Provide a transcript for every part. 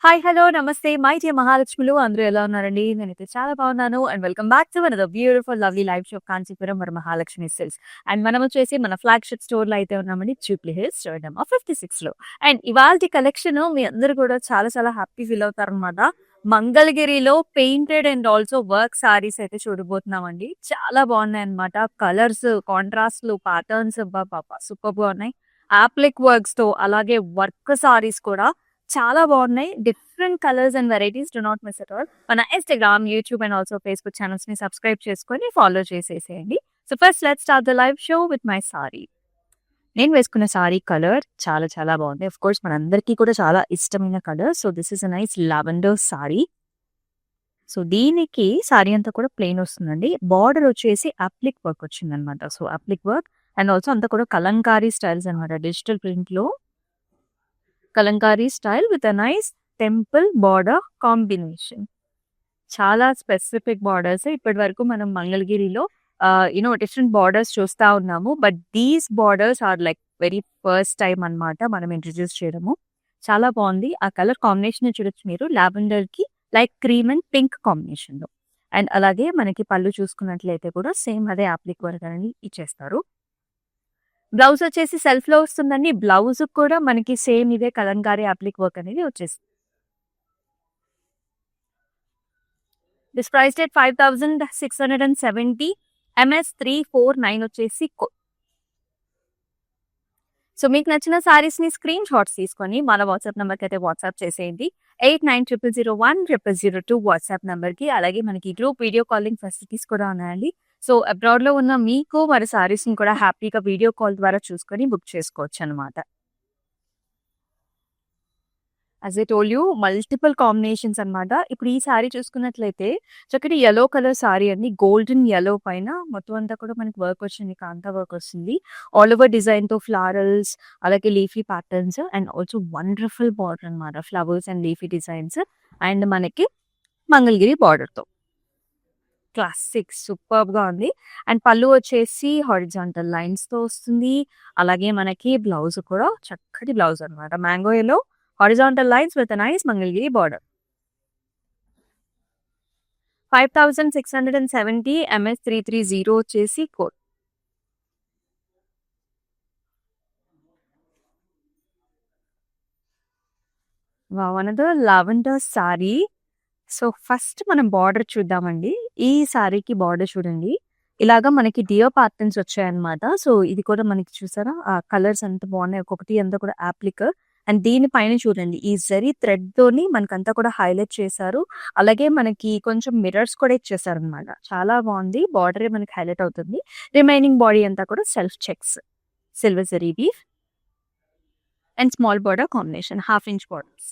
Hi hello నమస్తే my dear మహాలక్ష్ములు అందరూ ఎలా ఉన్నారండి నేనైతే చాలా బాగున్నాను and welcome back to another beautiful lovely live show Kanchipuram Varamahalakshmi silks and మనం వచ్చేసి మన ఫ్లాగ్షిప్ స్టోర్ లో అయితే ఉన్నామండి జూబ్లీ హిల్స్ స్టోర్ నెంబర్ 56 లో అండ్ ఇవాళ కలెక్షన్ మీ అందరూ కూడా చాలా చాలా హ్యాపీ ఫీల్ అవుతారు అనమాట. మంగళగిరిలో painted and also work saris అయితే చూడబోతున్నామండి. చాలా బాగున్నాయి అనమాట. కలర్స్ కాంట్రాస్ట్లు ప్యాటర్న్స్ సూపర్ గా ఉన్నాయి. ఆప్లిక్ వర్క్స్ తో అలాగే వర్క్ సారీస్ కూడా చాలా బాగున్నాయి. Different colours and varieties. Do not miss at all. మన Instagram, YouTube and also Facebook channels ని సబ్స్క్రైబ్ చేసుకొని ఫాలో చేసేసేయండి. So first let's start the live show with my sari. నేను వేసుకున్న సారీ కలర్ చాలా చాలా బాగుంది. ఆఫ్ కోర్స్ మనందరికీ కూడా చాలా ఇష్టమైన colour. So this is a nice lavender sari. So దీనికి సారీ అంతా కూడా ప్లెయిన్ వస్తుందండి. బార్డర్ వచ్చేసి అప్లిక్ వర్క్ వచ్చిందనమాట. So applique work and also అంతా కూడా కలంకారీ స్టైల్స్ అనమాట. డిజిటల్ ప్రింట్ లో Kalamkari style with a nice temple border combination. చాలా స్పెసిఫిక్ బార్డర్స్. ఇప్పటి వరకు మనం మంగళగిరిలో డిఫరెంట్ బార్డర్స్ చూస్తా ఉన్నాము. But these borders are like very first time అన్నమాట మనం ఇంట్రడ్యూస్ చేయడము. చాలా బాగుంది. ఆ కలర్ కాంబినేషన్ చూడొచ్చు మీరు. లావెండర్ కి like cream and pink combination లో. అండ్ అలాగే మనకి పళ్ళు చూసుకున్నట్లయితే కూడా సేమ్ అదే అప్లిక్ వర్క్ అనేది ఇచ్చేస్తారు. బ్లౌజ్ వచ్చేసి సెల్ఫ్ లో వస్తుందండి. బ్లౌజ్ కూడా మనకి సేమ్ ఇదే కలంకారీ అప్లిక్ వర్క్ అనేది వచ్చేస్తుంది. This price at 5670. MS 349 వచ్చేసి సో మీకు నచ్చిన సారీస్ ని స్క్రీన్ షాట్స్ తీసుకొని మన వాట్సాప్ నెంబర్కి అయితే వాట్సాప్ చేసేయండి. 8900010002 వాట్సాప్ నెంబర్ కి. అలాగే మనకి గ్రూప్ వీడియో కాలింగ్ ఫెసిలిటీస్ కూడా ఉన్నాయండి. సో అబ్రాడ్ లో ఉన్న మీకు మరి సారీస్ ని కూడా హ్యాపీగా వీడియో కాల్ ద్వారా చూసుకొని బుక్ చేసుకోవచ్చు అనమాట. As I told you multiple combinations అన్నమాట. ఇప్పుడు ఈ సారీ చూసుకున్నట్లయితే చక్కటి యెల్లో కలర్ సారీ అండి. గోల్డెన్ యెల్లో పైన మొత్తం అంతా కూడా మనకి వర్క్ వచ్చింది. కాంతా వర్క్ వస్తుంది. ఆల్ ఓవర్ డిజైన్ తో ఫ్లారల్స్ అలాగే leafy patterns and also wonderful border అనమాట. Flowers and leafy designs and మనకి మంగళగిరి బార్డర్ తో క్లాసిక్ సూపర్ గా ఉంది. అండ్ పళ్ళు వచ్చేసి హారిజాంటల్ లైన్స్ తో వస్తుంది. అలాగే మనకి బ్లౌజ్ కూడా చక్కటి బ్లౌజ్ అనమాట. Mango yellow horizontal lines with a nice Mangalagiri border. 5670 MS 330 వచ్చేసి code. Wow, another lavender sari. So first మనం బార్డర్ చూద్దామండి. ఈ సారీకి బార్డర్ చూడండి. ఇలాగా మనకి డియర్ ప్యాటర్న్స్ వచ్చాయన్నమాట. సో ఇది కూడా మనకి చూసారా ఆ కలర్స్ ఎంత బాగున్నాయి. ఒక్కొక్కటి అంతా కూడా అప్లిక్ అండ్ దీనిపైన చూడండి ఈ జరీ థ్రెడ్ తోని మనకంతా కూడా హైలైట్ చేశారు. అలాగే మనకి కొంచెం మిర్రర్స్ కూడా ఇచ్చేసారు అనమాట. చాలా బాగుంది. బార్డరే మనకి హైలైట్ అవుతుంది. రిమైనింగ్ బాడీ అంతా కూడా self checks silver zari weave and small border combination 1/2 inch borders.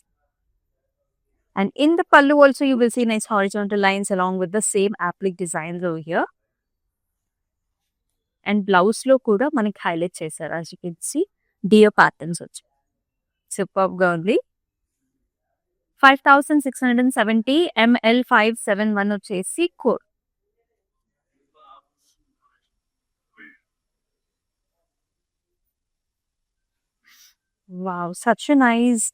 And in the pallu also you will see nice horizontal lines along with the same applique designs over here. And blouse లో కూడా మనకి highlight చేశారు. as you can see dear patterns వచ్చి super గా ఉంది. 5670 ML 571 వచ్చేసి code. Wow, such nice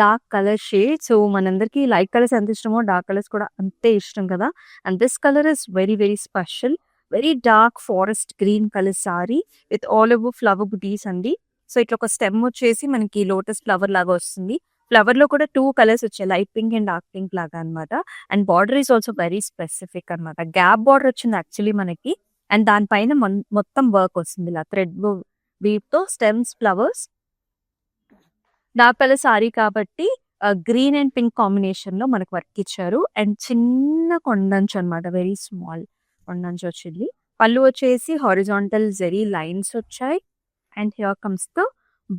dark colour shade. So మనందరికి light colours ఎంత ఇష్టమో డార్క్ కలర్స్ కూడా అంతే ఇష్టం కదా. And this colour is very very special. Very dark forest green colour sorry with all over flower బుటీస్ అండి. సో ఇట్లా ఒక స్టెమ్ వచ్చేసి మనకి లోటస్ ఫ్లవర్ లాగా వస్తుంది. ఫ్లవర్ లో కూడా 2 కలర్స్ వచ్చాయి. Light pink and dark pink లాగా అనమాట. And border is also very specific అనమాట. గ్యాప్ బార్డర్ వచ్చింది యాక్చువల్లీ మనకి. అండ్ దానిపైన మొత్తం వర్క్ వస్తుంది ఇలా థ్రెడ్ వీవ్ తో stems flowers. Dark colour sorry కాబట్టి గ్రీన్ అండ్ పింక్ కాంబినేషన్ లో మనకు వర్క్ ఇచ్చారు. అండ్ చిన్న కొండంచు అనమాట. వెరీ స్మాల్ కొండంచు వచ్చింది. పళ్ళు వచ్చేసి హారిజాంటల్ జెరీ లైన్స్ వచ్చాయి. And here comes the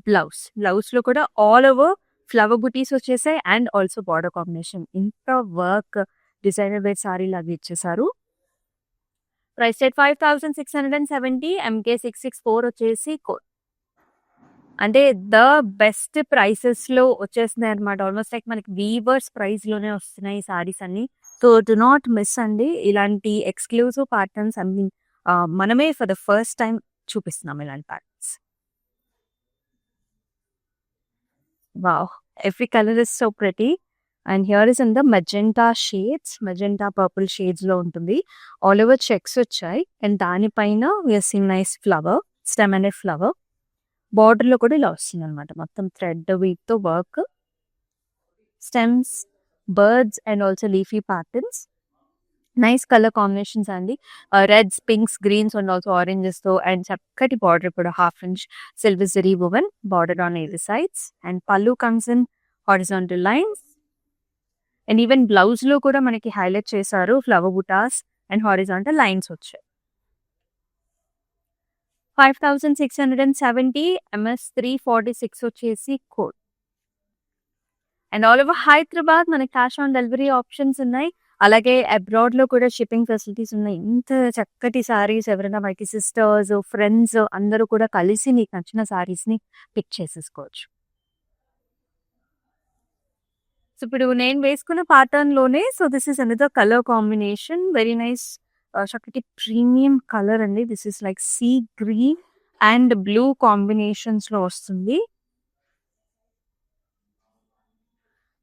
blouse. Blouse లో కూడా ఆల్ ఓవర్ ఫ్లవర్ బుటీస్ వచ్చేసాయి అండ్ ఆల్సో బార్డర్ కాంబినేషన్. ఇంత వర్క్ డిజైనర్ వేర్ సారీ లాగా ఇచ్చేసారు. ప్రైస్ ఎట్ 5670 MK 664 వచ్చేసి కోడ్. అంటే ద బెస్ట్ ప్రైసెస్ లో వచ్చేస్తున్నాయి అనమాట. ఆల్మోస్ట్ లైక్ మనకి వీవర్స్ ప్రైస్ లోనే వస్తున్నాయి ఈ సారీస్ అన్ని. సో డు నాట్ మిస్ అండి. ఇలాంటి ఎక్స్క్లూజివ్ ప్యాటర్న్స్ అన్ని మనమే ఫర్ ద ఫస్ట్ టైం చూపిస్తున్నాం ఇలాంటి patterns. Wow, every colour is so pretty. And here is in the magenta shades, magenta purple shades లో ఉంటుంది. ఆల్ ఓవర్ చెక్స్ వచ్చాయి అండ్ దానిపైన we're seeing nice flower, stem and flower. Border లో కూడా ఇలా వస్తుంది అనమాట, మొత్తం థ్రెడ్ వీట్ తో work, stems, birds and also leafy patterns. Nice colour combinations అండి, reds, pinks, greens and also oranges తో. అండ్ చక్కటి బార్డర్ కూడా 1/2 inch silver zari woven border on either sides. And pallu comes in horizontal lines. And even blouse లో కూడా మనకి highlight చేశారు flower butas and horizontal lines వచ్చాయి. 5670 MS 346 వచ్చేసి code. And all over Hyderabad మనకి క్యాష్ ఆన్ డెలివరీ ఆప్షన్స్ ఉన్నాయి. అలాగే అబ్రాడ్ లో కూడా షిప్పింగ్ ఫెసిలిటీస్ ఉన్నాయి. ఇంత చక్కటి సారీస్ ఎవరైనా మనకి సిస్టర్స్, ఫ్రెండ్స్ అందరూ కూడా కలిసి నీకు నచ్చిన సారీస్ ని పిక్ చేసేసుకోవచ్చు. సో ఇప్పుడు నేను వేసుకున్న ప్యాటర్న్ లోనే, so this is another colour combination, very nice చక్కటి ప్రీమియం కలర్ అండి. This is like sea green and blue combinations లో వస్తుంది.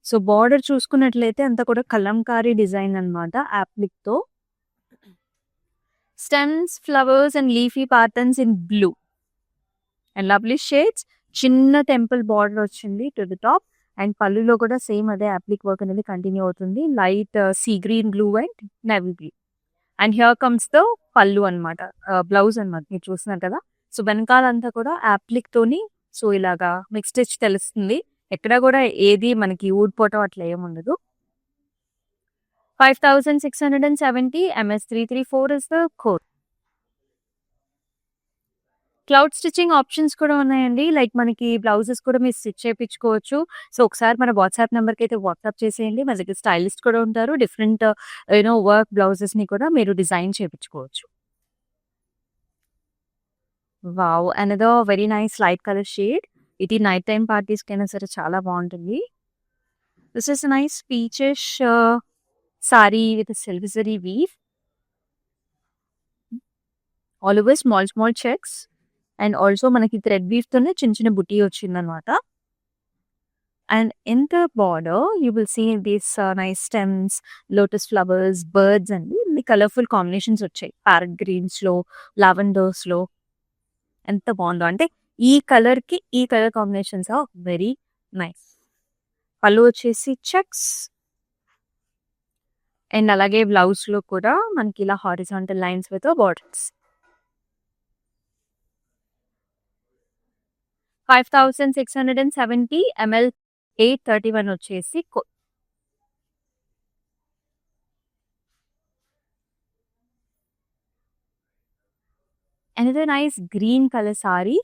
సో బార్డర్ చూసుకున్నట్లయితే అంతా కూడా కలంకారీ డిజైన్ అనమాట, యాప్లిక్ తో. Stems, flowers and leafy patterns in blue and lovely shades. చిన్న టెంపుల్ బార్డర్ వచ్చింది టు ది టాప్. అండ్ పళ్ళులో కూడా సేమ్ అదే అప్లిక్ వర్క్ అనేది కంటిన్యూ అవుతుంది, light sea green, blue and navy blue. And here comes the పళ్ళు అనమాట, బ్లౌజ్ అనమాట మీరు చూస్తున్నారు కదా. సో వెనకాలంతా కూడా అప్లిక్ తోని, సో ఇలాగా మిక్స్ స్టిచ్ తెలుస్తుంది, ఎక్కడ కూడా ఏది మనకి ఊడిపోవటం అట్లా ఏముండదు. 5670 MS 334 is the code. Cloud stitching options కూడా ఉన్నాయండి, లైక్ మనకి బ్లౌజెస్ కూడా మీరు స్టిచ్ చేయించుకోవచ్చు. సో ఒకసారి మన వాట్సాప్ నెంబర్కి అయితే వాట్సాప్ చేసేయండి, మన దగ్గర స్టైలిస్ట్ కూడా ఉంటారు. డిఫరెంట్ వర్క్ బ్లౌజెస్ ని కూడా మీరు డిజైన్ చేయించుకోవచ్చు. Wow, another very nice light colour shade. ఇది నైట్ టైం పార్టీస్ కైనా సరే చాలా బాగుంటుంది. This is nice peaches sari with silver zari weave, all over small small checks. And also మనకి థ్రెడ్ వీవ్ తోనే చిన్న చిన్న బుటీ వచ్చింది అనమాట. And in the border you will see these nice stems, lotus flowers, birds అండి. ఇన్ని కలర్ఫుల్ కాంబినేషన్స్ వచ్చాయి, ప్యారెట్ గ్రీన్స్ లో, లావెండర్స్ లో. ఎంత బాగుందో అంటే ఈ కలర్ కి ఈ colour combinations are very nice. Pallu వచ్చేసి చెక్స్ అండ్ అలాగే బ్లౌజ్ లో కూడా మనకి ఇలా horizontal lines with borders. 5670 ML 831 వచ్చేసి code. Another nice green colour sorry.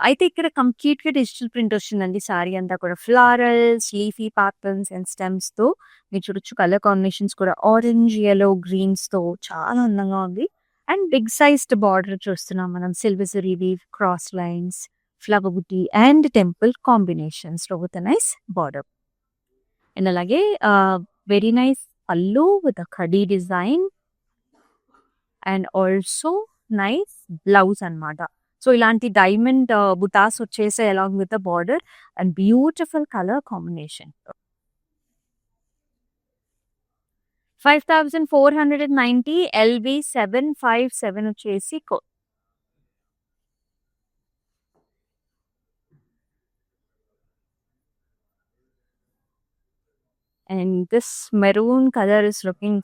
అయితే ఇక్కడ కంప్లీట్ గా డిజిటల్ ప్రింట్ వచ్చిందండి. సారీ అంతా కూడా florals, leafy patterns and stems తో. మీరు చూడొచ్చు కలర్ కాంబినేషన్స్ కూడా ఆరెంజ్, yellow, గ్రీన్స్ తో చాలా అందంగా ఉంది. అండ్ బిగ్ సైజ్డ్ బార్డర్ చూస్తున్నాం మనం, silver zari weave, cross lines, flower బుటీ అండ్ టెంపుల్ కాంబినేషన్స్ లో విత్ నైస్ బార్డర్. అండ్ అలాగే వెరీ నైస్ పల్లు విత్ ఖడీ design and also nice blouse అన్నమాట. సో ఇలాంటి డైమండ్ బుటాస్ వచ్చేసాయి along with the border and beautiful colour combination. 5490 LB 757 వచ్చేసి code. And this maroon colour is looking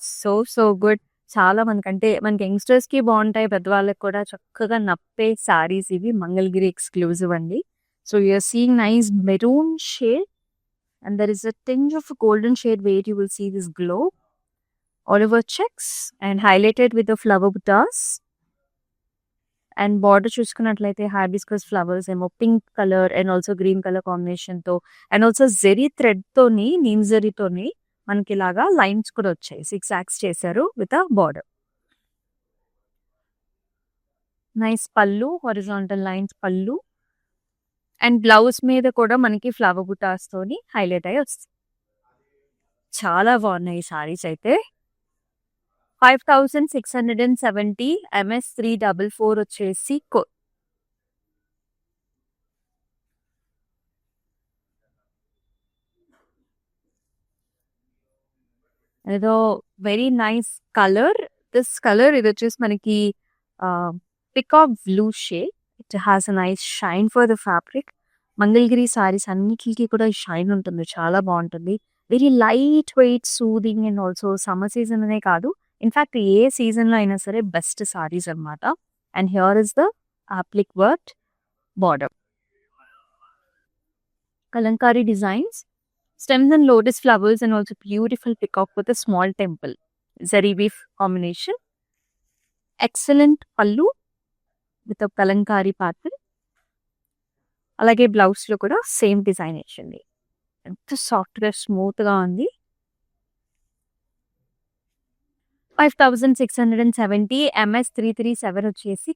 so good. చాలా మనకి youngsters కి బాగుంటాయి, పెద్దవాళ్ళకి కూడా చక్కగా నప్పే సారీస్ ఇవి. మంగళగిరి ఎక్స్క్లూజివ్ అండి. So you're seeing nice maroon shade and there is a tinge of a golden shade where you will see this glow all over checks and highlighted with the flower butas. And border చూసుకున్నట్లయితే hibiscus flowers ఏమో pink colour and also green colour combination తో and also zari thread తోని, neem జెరీతోని మనకి ఇలాగా lines కూడా వచ్చాయి, 6 axe చేశారు with a border. Nice పళ్ళు, హారిజాంటల్ లైన్స్ పళ్ళు అండ్ బ్లౌజ్ మీద కూడా మనకి ఫ్లవర్ బుటాస్ తోని హైలైట్ అయ్యి వస్తుంది. చాలా బాగున్నాయి ఈ సారీస్ అయితే. 5670 MS 344 వచ్చేసి కోడ్. ఏదో very nice colour. This colour ఇది వచ్చేసి మనకి peacock blue shade. It has a nice shine for the fabric. Mangalagiri saris అన్నిటికి కూడా షైన్ ఉంటుంది. చాలా బాగుంటుంది. Very light weight, soothing and also summer season అనే కాదు, ఇన్ఫాక్ట్ ఏ సీజన్ లో అయినా సరే బెస్ట్ సారీస్ అనమాట. And here is the అప్లిక్ work border. Kalankari designs, stems and lotus flowers, and also beautiful peacock with a small temple. Zari weave combination. Excellent pallu with a Kalankari pattern. అలాగే blouse లో కూడా same design వచ్చింది. ఎంత soft గా smooth గా ఉంది. 5670 MS337 వచ్చేసి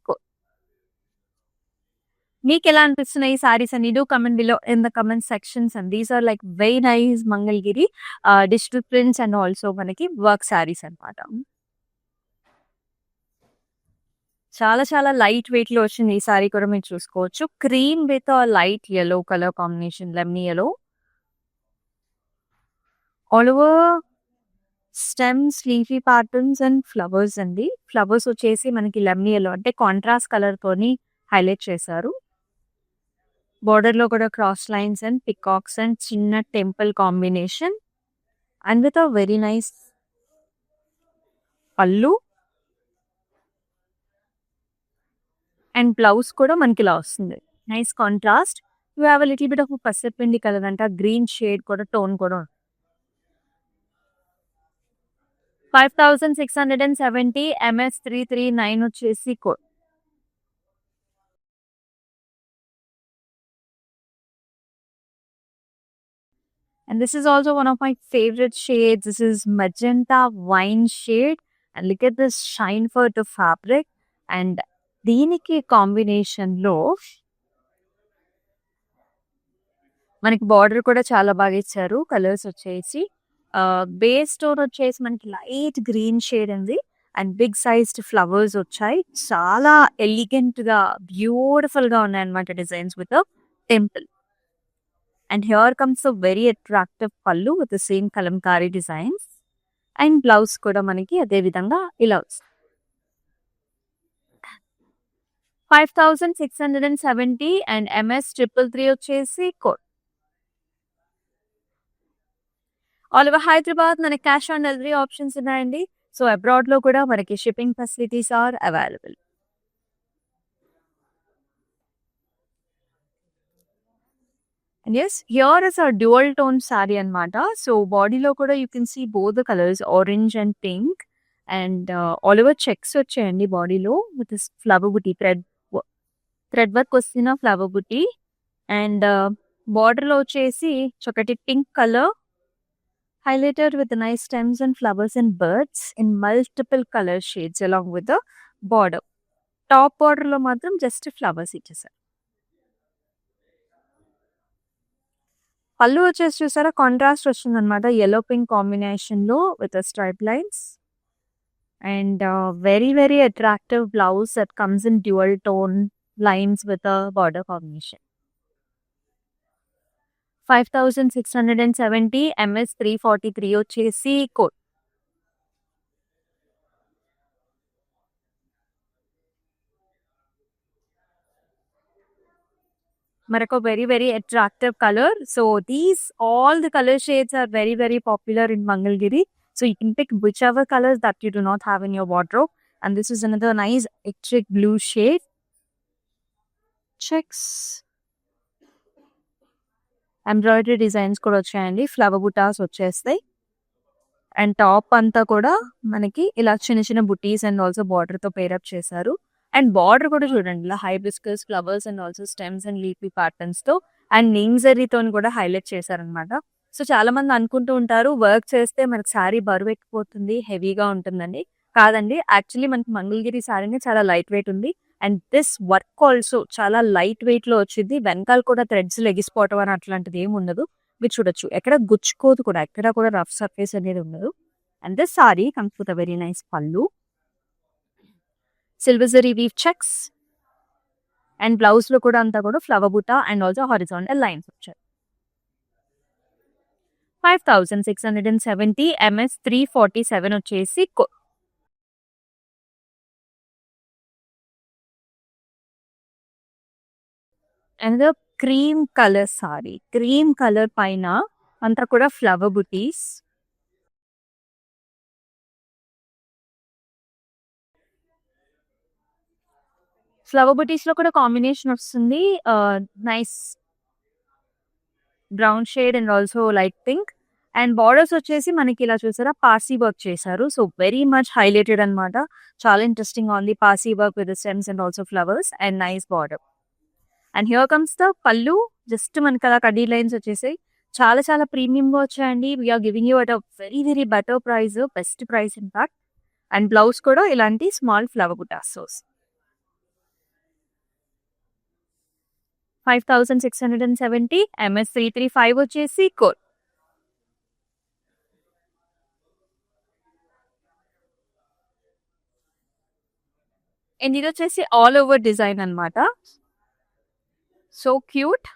మీకు ఎలా అనిపిస్తున్నాయి ఈ సారీస్ అని do comment below in the comment sections. And these are like very nice Mangalagiri digital prints and also మనకి వర్క్ సారీస్ అనమాట. చాలా చాలా లైట్ వెయిట్ లో వచ్చింది ఈ సారీ కూడా మీరు చూసుకోవచ్చు. Cream with light yellow colour combination, lemon yellow. All over stems, leafy patterns and flowers అండి. ఫ్లవర్స్ వచ్చేసి మనకి లెమన్ yellow అంటే కాంట్రాస్ట్ కలర్ తోని హైలైట్ చేశారు. బార్డర్ లో కూడా cross lines and peacocks and చిన్న temple combination and with a very nice pallu and blouse కూడా మనకి ఇలా వస్తుంది. Nice contrast. You have a little bit of పసిపిండి కలర్ అంట, గ్రీన్ షేడ్ కూడా టోన్ కూడా. 5670 MS339 వచ్చేసి code. And this is also one of my favorite shades. This is magenta wine shade. And look at this shine for the fabric. And దీనికి combination లో మనకి border కూడా చాలా బాగా ఇచ్చారు. కలర్స్ వచ్చేసి బేస్ టోన్ వచ్చేసి మనకి లైట్ గ్రీన్ షేడ్ ఉంది అండ్ బిగ్ సైజ్డ్ ఫ్లవర్స్ వచ్చాయి. చాలా ఎలిగెంట్ గా బ్యూటిఫుల్ గా ఉన్నాయి అనమాట designs with temple. And here comes a very attractive pallu with the same kalamkari designs and blouse కూడా మనకి అదే విధంగా ఇలా వస్తుంది. 5670 అండ్ MS333 వచ్చేసి కోడ్. ఆల్ ఓవర్ హైదరాబాద్ మనకి క్యాష్ ఆన్ డెలివరీ ఆప్షన్స్ ఉన్నాయండి. సో అబ్రాడ్ లో కూడా మనకి shipping facilities are available. And yes, here is a dual tone sari అనమాట. సో బాడీలో కూడా you can see both the colours, orange and pink. And all over checks వచ్చాయండి బాడీలో with flower బుటీ, థ్రెడ్ వర్క్ వస్తున్న ఫ్లవర్ బుటీ. అండ్ బార్డర్ లో వచ్చేసి చక్కటి pink colour highlighted with nice stems and flowers and birds in multiple color shades along with the border. Top border లో మాత్రం జస్ట్ ఫ్లవర్స్ ఇచ్చేసారు. పళ్ళు వచ్చేసి చూసారా కాంట్రాస్ట్ వస్తుంది అనమాట, yellow pink కాంబినేషన్ లో with stripe lines and very very attractive blouse that comes in dual tone lines with border combination. 5670 MS343 వచ్చేసి కోడ్. మరొక very very attractive colour. So these all the colour shades are very very popular in Mangalagiri. So you can pick whichever colors that you do not have in your wardrobe. And this is another nice electric blue shade. Checks. Embroidery designs కూడా వచ్చాయండి, flower బుటాస్ వచ్చేస్తాయి. And top అంతా కూడా మనకి ఇలా చిన్న చిన్న బుటీస్ and also border తో పేరప్ చేశారు. అండ్ బార్డర్ కూడా చూడండి ఇలా hibiscus flowers and also stems and leafy patterns తో అండ్ నింగ్జరీతో కూడా హైలైట్ చేశారనమాట. సో చాలా మంది అనుకుంటూ ఉంటారు వర్క్ చేస్తే మనకి శారీ బరువు ఎక్కిపోతుంది, హెవీగా ఉంటుందండి. కాదండి, యాక్చువల్లీ మనకి మంగళగిరి శారీని చాలా లైట్ వెయిట్ ఉంది. అండ్ దిస్ వర్క్ ఆల్సో చాలా లైట్ వెయిట్ లో వచ్చింది. వెనకాల కూడా థ్రెడ్స్ లెగిసిపోవటం అని అట్లాంటిది ఏమి ఉండదు. మీరు చూడొచ్చు ఎక్కడ గుచ్చుకోదు కూడా, ఎక్కడ కూడా రఫ్ సర్ఫేస్ అనేది ఉండదు. And this sari comes with a very nice pallu, silver zari weave checks and blouse లో కూడా అంతా కూడా flower buta and also horizontal lines వచ్చాయి. 5670 MS 347 వచ్చేసి and cream colour sari. Cream colour పైన అంతా కూడా ఫ్లవర్ బుటీస్. ఫ్లవర్ బుటీస్ లో కూడా కాంబినేషన్ వస్తుంది. Nice brown shade and also light pink. And borders వచ్చేసి మనకి ఇలా చూసారా పార్సీ వర్క్ చేశారు. సో వెరీ మచ్ హైలైటెడ్ అనమాట. చాలా ఇంట్రెస్టింగ్ గా ఉంది. Parsi work with stems and also flowers and nice border. And here comes the పల్లు. జస్ట్ మనకి అలా కడీ లైన్స్ వచ్చేసాయి. చాలా చాలా ప్రీమియం గా వచ్చాయండి. We're giving you at a very very better price, best price in fact. And blouse కూడా ఇలాంటి స్మాల్ ఫ్లవర్ బుటాస్. 5670 MS 335 వచ్చేసి కోడ్. అండ్ ఇది వచ్చేసి ఆల్ ఓవర్ డిజైన్ అనమాట. So cute.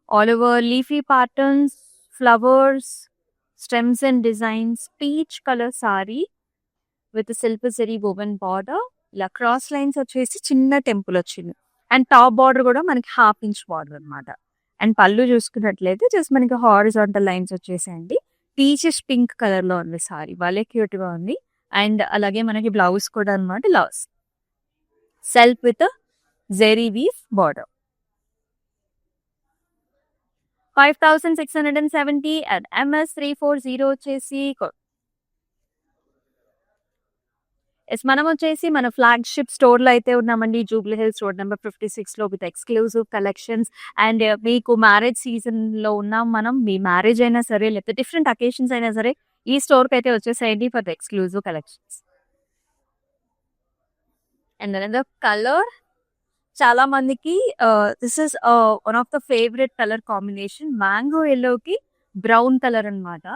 All over leafy patterns, flowers, stems and designs. Peach colour sorry with silver zari woven border. ఇలా cross lines వచ్చేసి చిన్న temple వచ్చింది. అండ్ టాప్ బార్డర్ కూడా మనకి 1/2 ఇంచ్ బార్డర్ అనమాట. అండ్ పళ్ళు చూసుకున్నట్లయితే జస్ట్ మనకి హారిజాంటల్ లైన్స్ వచ్చేసాయండి. పీచెస్ పింక్ కలర్ లో ఉంది సారీ. భలే క్యూట్ గా ఉంది. అండ్ అలాగే మనకి బ్లౌజ్ కూడా అనమాట. Blouse self with zari weave border. 5670 at MS 340 వచ్చేసి మనం వచ్చేసి మన ఫ్లాగ్షిప్ స్టోర్ లో అయితే ఉన్నామండి. జూబ్లీ హిల్స్ రోడ్ నెంబర్ 56 లో విత్ ఎక్స్క్లూజివ్ కలెక్షన్స్. అండ్ మీకు మ్యారేజ్ సీజన్ లో ఉన్నాం మనం. మీ మ్యారేజ్ అయినా సరే లేకపోతే డిఫరెంట్ అకేషన్స్ అయినా సరే ఈ స్టోర్ కి అయితే వచ్చేసేయండి for the exclusive collections. And another colour. చాలా మందికి this is one of the favourite colour combination. Mango ఎల్లోకి బ్రౌన్ కలర్ అనమాట.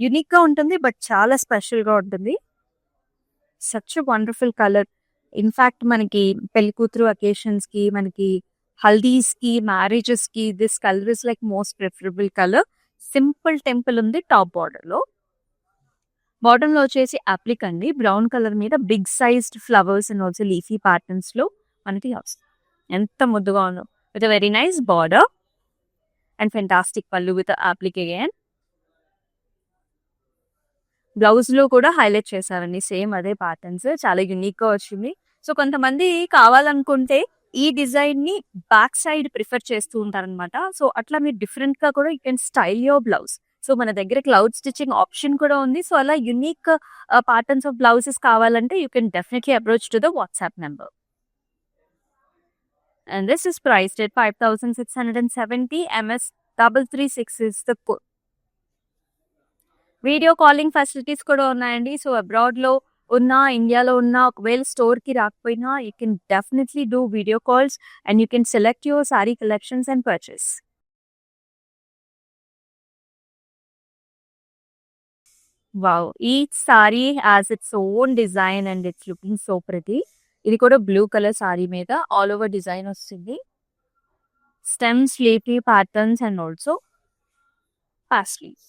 యునిక్ గా ఉంటుంది బట్ చాలా స్పెషల్ గా ఉంటుంది. Such wonderful colour. ఇన్ఫాక్ట్ మనకి పెళ్లి కూతురు అకేషన్స్ కి, మనకి హల్దీస్ కి, మ్యారేజెస్ కి this colour is like most preferable colour. Simple temple ఉంది టాప్ బార్డర్ లో. బాటమ్ లో వచ్చేసి అప్లిక్ అండి. బ్రౌన్ కలర్ మీద big sized flowers and also leafy patterns లో మనకి ఎంత ముద్దుగా ఉందో. With very nice border and fantastic pallu with applique again. Blouse లో కూడా హైలైట్ చేశారండి. సేమ్ అదే ప్యాటర్న్స్. చాలా యూనిక్ గా వచ్చింది. సో కొంతమంది కావాలనుకుంటే ఈ డిజైన్ ని బ్యాక్ సైడ్ ప్రిఫర్ చేస్తూ ఉంటారనమాట. సో అట్లా మీరు డిఫరెంట్ గా కూడా you can style your blouse. So మన దగ్గర క్లౌడ్ స్టిచ్చింగ్ ఆప్షన్ కూడా ఉంది. సో అలా యూనిక్ ప్యాటర్న్స్ ఆఫ్ బ్లౌజెస్ కావాలంటే you can definitely approach to the WhatsApp number. And this is priced at 5670 MS 336 is the code. Video calling facilities కూడా ఉన్నాయండి. So abroad లో ఉన్న, ఇండియాలో ఉన్న, ఒకవేళ స్టోర్ కి రాకపోయినా you can definitely do video calls and you can select your sorry collections and purchase. Wow, each sorry has its own design and it's looking so pretty. ఇది కూడా బ్లూ కలర్ సారీ మీద all over design వస్తుంది. Stems, leafy patterns and also paisleys.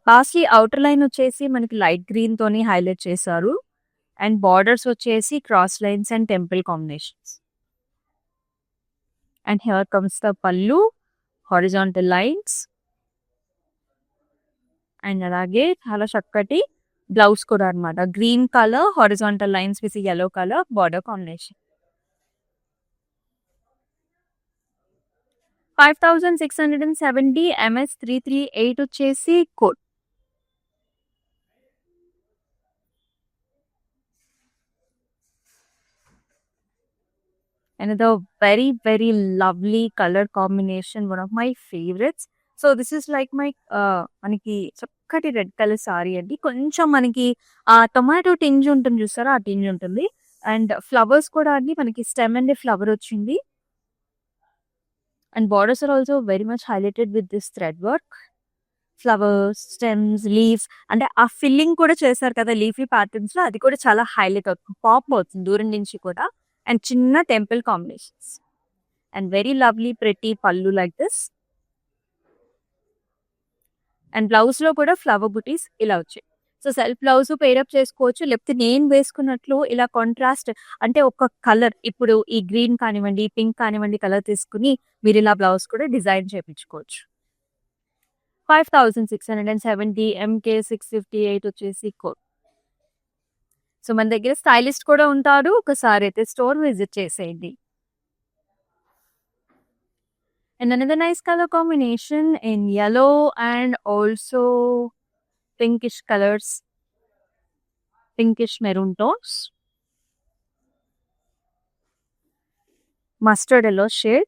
Paisley outer line వచ్చేసి మనకి light green తోని highlight చేశారు. And borders వచ్చేసి cross lines and temple combinations. And here comes the పల్లు, హారిజాంటల్ లైన్స్. అండ్ అలాగే చాలా చక్కటి బ్లౌజ్ కూడా అనమాట. Green colour horizontal lines with yellow colour border combination. 5670 MS 338 వచ్చేసి code. Another very very lovely color combination, one of my favorites. So this is like my మనకి చక్కటి red colour sari అండి. కొంచెం మనకి టొమాటో టింజ్ ఉంటుంది చూసారా, ఆ టింజ్ ఉంటుంది. అండ్ ఫ్లవర్స్ కూడా అండి మనకి స్టెమ్ అండ్ ఫ్లవర్ వచ్చింది. And borders are also very much highlighted with this thread work. Flowers, stems, leaves, అంటే ఆ ఫిల్లింగ్ కూడా చేశారు కదా లీఫీ ప్యాటర్న్స్ లో, అది కూడా చాలా హైలైట్ అవుతుంది, పాప్ అవుతుంది దూరం నుంచి కూడా. అండ్ చిన్న temple combinations. And very lovely pretty పళ్ళు లైక్ దిస్. అండ్ బ్లౌజ్ లో కూడా ఫ్లవర్ బుటీస్ ఇలా వచ్చాయి. సో సెల్ఫ్ బ్లౌజ్ పేరప్ చేసుకోవచ్చు, లేకపోతే నేను వేసుకున్నట్లు ఇలా కాంట్రాస్ట్ అంటే ఒక కలర్ ఇప్పుడు ఈ గ్రీన్ కానివ్వండి, పింక్ కానివ్వండి కలర్ తీసుకుని మీరు ఇలా బ్లౌజ్ కూడా డిజైన్ చేయించుకోవచ్చు. 5670 MK 658 వచ్చేసి కోడ్. సో మన దగ్గర స్టైలిస్ట్ కూడా ఉంటారు, ఒకసారి అయితే స్టోర్ విజిట్ చేసేయండి. And another nice color combination in yellow and also pinkish colors, pinkish maroon tones, mustard yellow shade.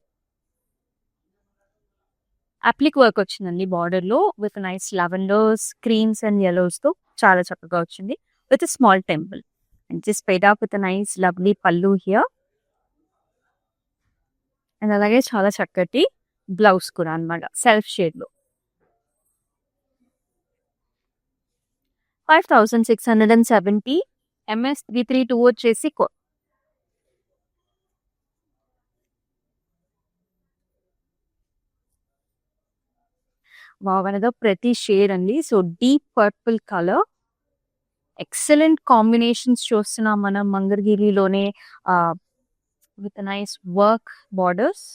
అప్లిక్ work వచ్చిందండి బార్డర్ లో with nice లెవెండర్స్, creams and yellows తో చాలా చక్కగా వచ్చింది with small temple. And just paid up with nice lovely పళ్ళు here. And అలాగే చాలా చక్కటి బ్లౌజ్ కూడా అన్నమాట సెల్ఫ్ షేడ్ లో. 5670 MS 332 వచ్చేసి వావ్, అనదర్ ప్రతి షేడ్ అండి. So deep purple colour, excellent combinations చూస్తున్నాం మనం మంగళగిరిలోనే with nice work borders.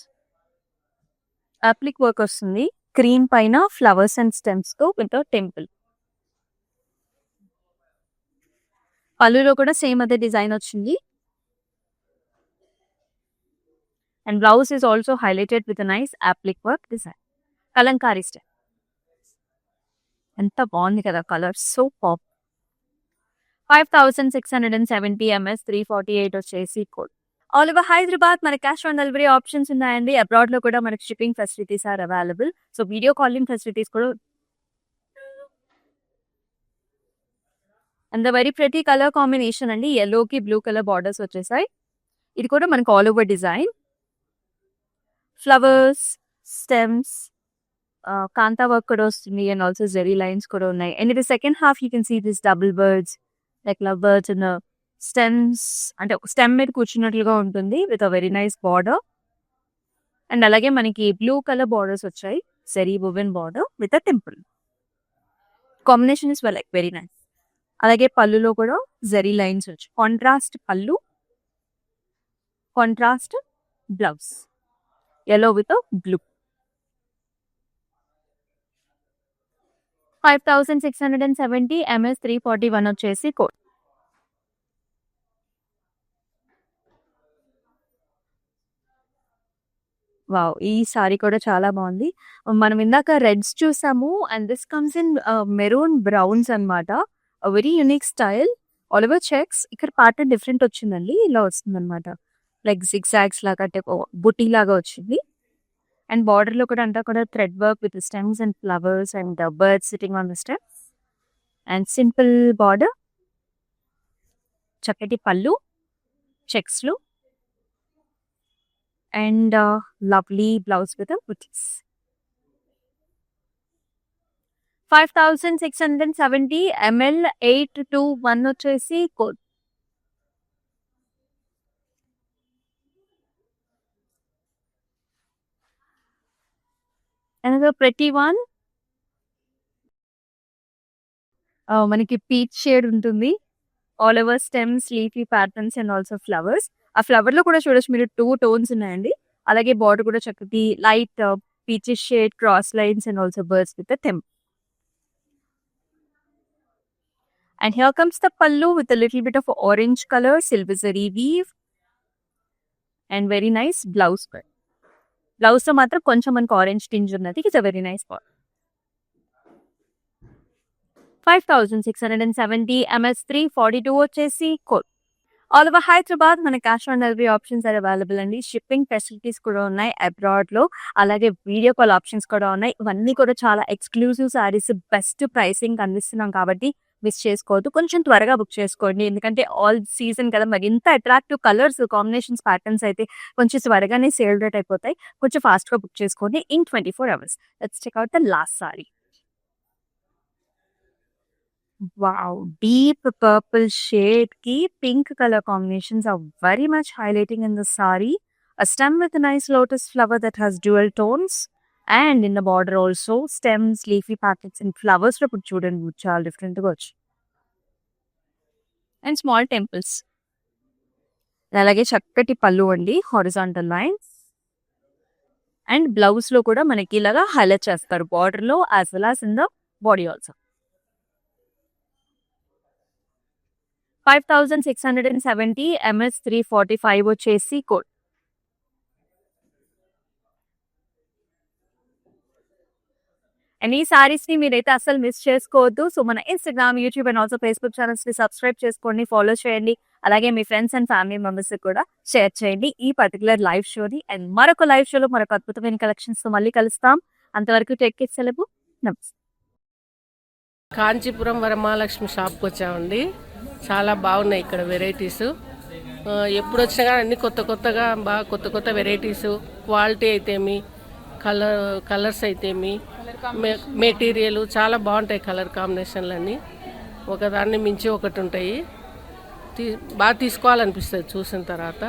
Applique work వస్తుంది క్రీమ్ పైన ఫ్లవర్స్ అండ్ స్టెమ్స్ తో విత్ టెంపుల్. పళ్ళులో కూడా సేమ్ అదే డిజైన్ వచ్చింది. And blouse is also highlighted with nice applique work design, kalamkari style. ఎంత బాగుంది కదా కలర్, సో పాప్. 5670 MS 348 వచ్చేసి కోడ్. ఆల్ ఓవర్ హైదరాబాద్ మన క్యాష్ ఆన్ డెలివరీ ఆప్షన్స్ ఉన్నాయండి. అబ్రాడ్ లో కూడా మనకి shipping facilities are available. So video calling facilities కూడా. And the very pretty colour combination అండి, yellow కి బ్లూ కలర్ బార్డర్స్ వచ్చేసాయి. ఇది కూడా మనకు all over design, flowers, stems, kantha work కూడా వస్తుంది అండ్ ఆల్సో జెరీ లైన్స్ కూడా ఉన్నాయి. అండ్ ఇది second half you can see this double birds like love birds and stems, అంటే ఒక స్టెమ్ మీద కూర్చున్నట్లుగా ఉంటుంది with a very nice border. And అలాగే మనకి బ్లూ కలర్ బార్డర్స్ వచ్చాయి, zari woven border with a temple. Combination is like very nice. అలాగే పళ్ళులో కూడా జెరీ లైన్స్ వచ్చాయి, contrast pallu, contrast blouse, yellow with a blue. 5670 MS 341 వచ్చేసి కోడ్. వావ్, ఈ సారీ కూడా చాలా బాగుంది. మనం ఇందాక రెడ్స్ చూసాము and this comes in maroon browns అన్నమాట. Very unique style, all over checks. ఇక్కడ ప్యాటర్న్ డిఫరెంట్ వచ్చిందండి, ఇలా వస్తుంది అనమాట, లైక్ జిగ్జాగ్స్ లాగా, అంటే బుటీ లాగా వచ్చింది. అండ్ బార్డర్ లో కూడా అంతా కూడా thread work with stems and flowers and birds sitting on the stems. And simple border, చక్కటి పళ్ళు చెక్స్ లో, and lovely blouse with buttis. 5670 ML 821 వచ్చేసి కోడ్. another pretty one, మనకి పీచ్ షేడ్ ఉంటుంది, all over stems, leafy patterns and also flowers. ఆ flower లో కూడా చూడొచ్చు మీరు 2 టోన్స్ ఉన్నాయండి. అలాగే బార్డర్ కూడా చక్కటి light peach shade, cross lines and also birds with them. And here comes the pallu with a little bit of orange color, silver zari weave, and very nice blouse cut. Blouse లో మాత్రం కొంచెం మనకు orange tinge ఉన్నది. It's a very nice part. 5670 MS 342 వచ్చేసి code. All over Hyderabad మన cash on delivery options are available అండి. Shipping facilities కూడా ఉన్నాయి అబ్రాడ్ లో, అలాగే వీడియో కాల్ ఆప్షన్స్ కూడా ఉన్నాయి. ఇవన్నీ కూడా చాలా ఎక్స్క్లూజివ్ సారీస్, బెస్ట్ ప్రైసింగ్ అందిస్తున్నాం కాబట్టి మిస్ చేసుకోవద్దు. కొంచెం త్వరగా బుక్ చేసుకోండి, ఎందుకంటే ఆల్ సీజన్ కదా, మరి ఇంత అట్రాక్టివ్ కలర్స్ కాంబినేషన్స్ ప్యాటర్న్స్ అయితే కొంచెం త్వరగానే సేల్ రేట్ అయిపోతాయి. కొంచెం ఫాస్ట్ గా బుక్ చేసుకోండి in 24 hours. Let's check out the last sari. Wow, deep purple shade ki pink color combinations are very much highlighting in the saree. A stem with a nice lotus flower that has dual tones. And in the border also stems, leafy packets and flowers లో ఇప్పుడు చూడండి చాలా డిఫరెంట్గా వచ్చి and small temples. అలాగే చక్కటి పళ్ళు అండి, హారిజాంటల్ లైన్స్. అండ్ బ్లౌజ్ లో కూడా మనకి ఇలాగా హైలైట్ చేస్తారు బార్డర్ లో as well as in the body also. 5670 MS 345 వచ్చేసి కోడ్. అండ్ ఈ సారీస్ ని మీరైతే అసలు మిస్ చేసుకోవద్దు. సో మన Instagram, YouTube and also Facebook channels ని సబ్స్క్రైబ్ చేసుకోండి, ఫాలో చేయండి. అలాగే మీ ఫ్రెండ్స్ అండ్ ఫ్యామిలీ మెంబర్స్ కూడా షేర్ చేయండి ఈ పర్టికులర్ లైవ్ షోని. అండ్ మరొక లైవ్ షోలో మరొక అద్భుతమైన కలెక్షన్స్ తో మళ్ళీ కలుస్తాం. అంతవరకు టేక్ కేర్, సెలవు, నమస్తే. కాంచీపురం వరమహాలక్ష్మి షాప్కి వచ్చామండి. చాలా బాగున్నాయి ఇక్కడ వెరైటీస్. ఎప్పుడు వచ్చినా కానీ అన్ని కొత్తగా బాగా కొత్త వెరైటీస్, క్వాలిటీ అయితేమి, కలర్స్ అయితేమి, మెటీరియల్ చాలా బాగుంటాయి. కలర్ కాంబినేషన్లు అన్నీ ఒకదాన్ని మించి ఒకటి ఉంటాయి. బాగా తీసుకోవాలనిపిస్తుంది చూసిన తర్వాత.